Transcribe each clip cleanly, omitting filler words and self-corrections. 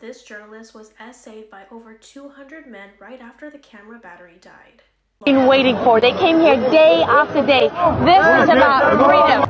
This journalist was essayed by over 200 men right after the camera battery died. Been waiting for. They came here day after day. This is about freedom.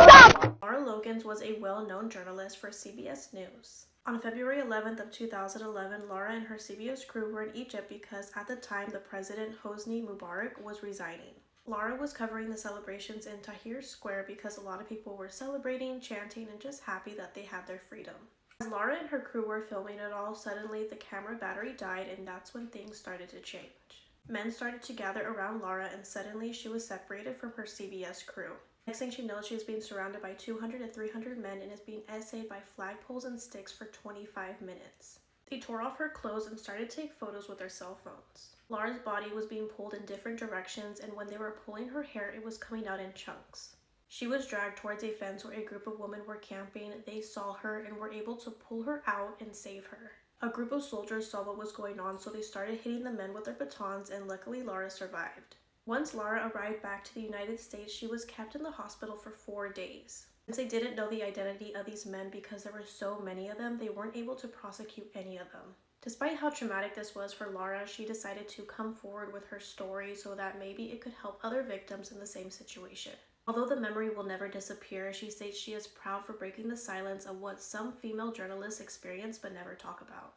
Stop! Lara Logan was a well-known journalist for CBS News. On February 11th of 2011, Lara and her CBS crew were in Egypt because at the time the president Hosni Mubarak was resigning. Lara was covering the celebrations in Tahrir Square because a lot of people were celebrating, chanting, and just happy that they had their freedom. As Lara and her crew were filming it all, suddenly the camera battery died, and that's when things started to change. Men started to gather around Lara, and suddenly she was separated from her CBS crew. Next thing she knows, she is being surrounded by 200 to 300 men and is being essayed by flagpoles and sticks for 25 minutes. They tore off her clothes and started to take photos with their cell phones. Lara's body was being pulled in different directions, and when they were pulling her hair, it was coming out in chunks. She was dragged towards a fence where a group of women were camping. They saw her and were able to pull her out and save her. A group of soldiers saw what was going on, so they started hitting the men with their batons, and luckily Lara survived. Once Lara arrived back to the United States, she was kept in the hospital for 4 days. Since they didn't know the identity of these men because there were so many of them, they weren't able to prosecute any of them. Despite how traumatic this was for Lara, she decided to come forward with her story so that maybe it could help other victims in the same situation. Although the memory will never disappear, she states she is proud for breaking the silence of what some female journalists experience but never talk about.